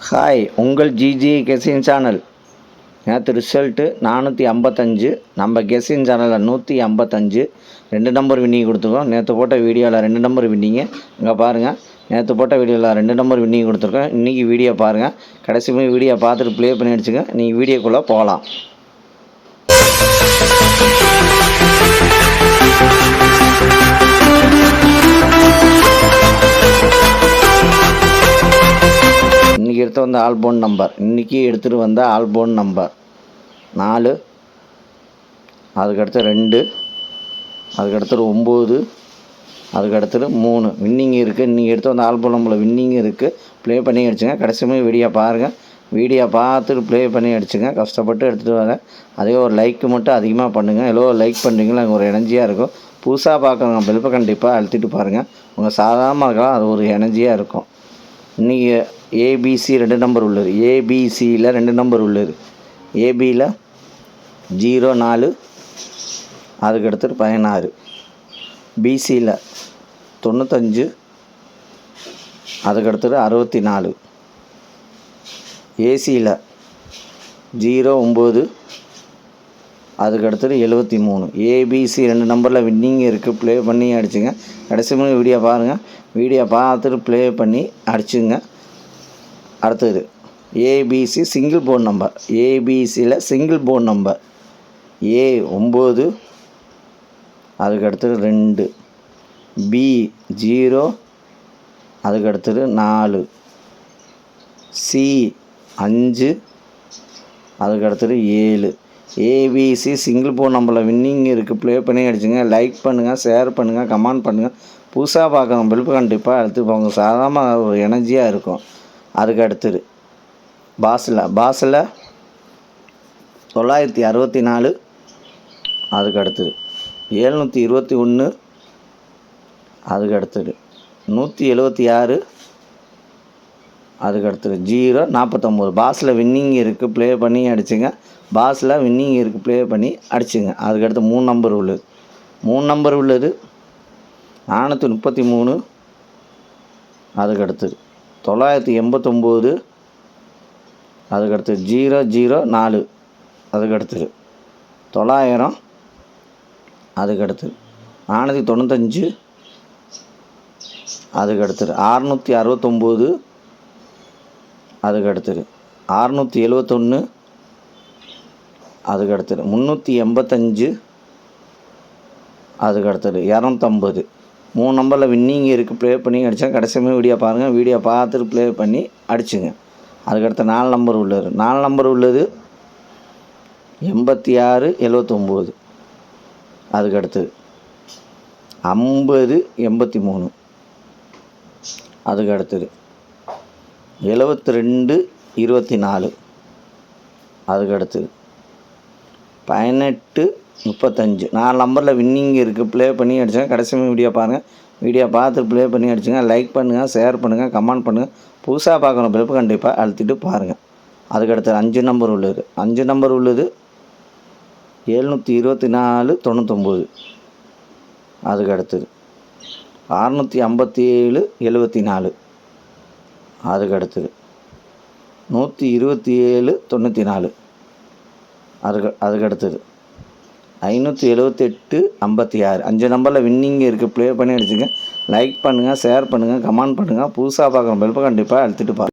Hi, உங்கள் GG கெஸின் channel. நேற்று result 455, நம்ம கெஸின் சேனலில் 155. 2 நம்பர் வின்னிங் கொடுத்துருக்கோம். நேற்று போட்ட வீடியோவில் 2 நம்பர் வின்னிங்க. இங்கே பாருங்கள், நேற்று போட்ட வீடியோவில் 2 நம்பர் வின்னிங் கொடுத்துருக்கோம். இன்றைக்கி வீடியோ பாருங்கள். கடைசி போய் வீடியோ பார்த்துட்டு ப்ளே பண்ணி அடிச்சுங்க. நீங்கள் வீடியோக்குள்ளே போகலாம். இன்றைக்கி எடுத்து வந்த ஆல்போன் நம்பர், இன்றைக்கி எடுத்துகிட்டு வந்த ஆல்போன் நம்பர் 4, அதுக்கடுத்து 2, அதுக்கடுத்து 9, அதுக்கடுத்து 3 வின்னிங் இருக்குது. இன்றைக்கி எடுத்து வந்த ஆல்போன் நம்பரில் வின்னிங் இருக்குது. ப்ளே பண்ணி அடிச்சுங்க. கடைசியுமே வீடியோ பாருங்கள். வீடியோ பார்த்துட்டு ப்ளே பண்ணி அடிச்சுங்க. கஷ்டப்பட்டு எடுத்துகிட்டு வரேன். அதே ஒரு லைக்கு மட்டும் அதிகமாக பண்ணுங்கள். எவ்வளோ லைக் பண்ணுறீங்களோ அங்கே ஒரு எனர்ஜியாக இருக்கும். புதுசாக பார்க்குறவங்க பெல்ப்பை கண்டிப்பாக அழுத்திட்டு பாருங்கள். உங்கள் சாதாரணமாக இருக்கலாம், அது ஒரு எனர்ஜியாக இருக்கும். இன்றைக்கி ஏபிசி 2 நம்பர் உள்ளது. ஏபிசியில் 2 நம்பர் உள்ளது. ஏபியில் 04, அதுக்கடுத்து 16, பிசியில் 95, அதுக்கடுத்து 64, ஏசியில் 09, அதுக்கடுத்து 73. ஏபிசி 2 நம்பரில் வின்னிங் இருக்குது. ப்ளே பண்ணி அடிச்சுங்க. கடைசி மணி வீடியோ பாருங்கள். வீடியோ பார்த்துட்டு ப்ளே பண்ணி அடிச்சுங்க. அடுத்தது ஏபிசி சிங்கிள் போன் நம்பர். ஏபிசியில் சிங்கிள் போன் நம்பர் A9, அதுக்கடுத்து 2, B0, அதுக்கடுத்தது 4, C5, அதுக்கடுத்தது 7. ஏபிசி சிங்கிள் போன் நம்பரில் வின்னிங் இருக்குது. ப்ளே பண்ணி அடிச்சுங்க. லைக் பண்ணுங்கள், ஷேர் பண்ணுங்கள், கமெண்ட் பண்ணுங்கள். புதுசாக பார்க்குறோம் பெல்ப்பு கண்டிப்பாக எடுத்து போங்க. சாதாரணமாக ஒரு எனர்ஜியாக இருக்கும். அதுக்கு அடுத்தது பாஸில் 964, அதுக்கு அடுத்தது 721, அதுக்கு அடுத்தது 176, அதுக்கு அடுத்தது 049. பாஸில் வின்னிங் இருக்குது. ப்ளே பண்ணி அடிச்சுங்க. பாஸில் வின்னிங் இருக்குது. ப்ளே பண்ணி அடிச்சுங்க. அதுக்கடுத்து 3 நம்பர் உள்ளது. 3 நம்பர் உள்ளது 433, அதுக்கடுத்தது 989, அதுக்கடுத்து 004, அதுக்கடுத்தது 900, அதுக்கடுத்து 495, அதுக்கடுத்தது 669, அதுக்கடுத்தது 671, அதுக்கடுத்தது 385, அதுக்கடுத்தது 250. 3 நம்பரில் வின்னிங் இருக்குது. ப்ளே பண்ணி அடித்தா கடைசியுமே வீடியோ பாருங்கள். வீடியோ பார்த்துட்டு ப்ளே பண்ணி அடிச்சுங்க. அதுக்கடுத்து 4 நம்பர் உள்ளது. 4 நம்பர் உள்ளது 8679, அதுக்கடுத்தது 5083, அதுக்கடுத்தது 7224, அதுக்கடுத்தது 1835. 4 நம்பரில் வின்னிங் இருக்குது. ப்ளே பண்ணி அடிச்சுங்க. கடைசியுமே வீடியோ பாருங்கள். வீடியோ பார்த்துட்டு ப்ளே பண்ணி அடிச்சுங்க. லைக் பண்ணுங்கள், ஷேர் பண்ணுங்கள், கமெண்ட் பண்ணுங்கள். புதுசாக பார்க்கணும் பெல்ப்பு கண்டிப்பாக அழுத்திட்டு பாருங்கள். அதுக்கடுத்து 5 நம்பர் உள்ளது. 5 நம்பர் உள்ளது 72499, அதுக்கடுத்தது 65774, அதுக்கடுத்தது 12794, அதுக்கடுத்தது 57856. 5 நம்பரில் வின்னிங் இருக்குது. ப்ளே பண்ணி அடிச்சுங்க. லைக் பண்ணுங்கள், ஷேர் பண்ணுங்கள், கமெண்ட் பண்ணுங்கள். புதுசாக பார்க்குறோம் பெல்ப்பை கண்டிப்பாக அழுத்திட்டு பாருங்கள்.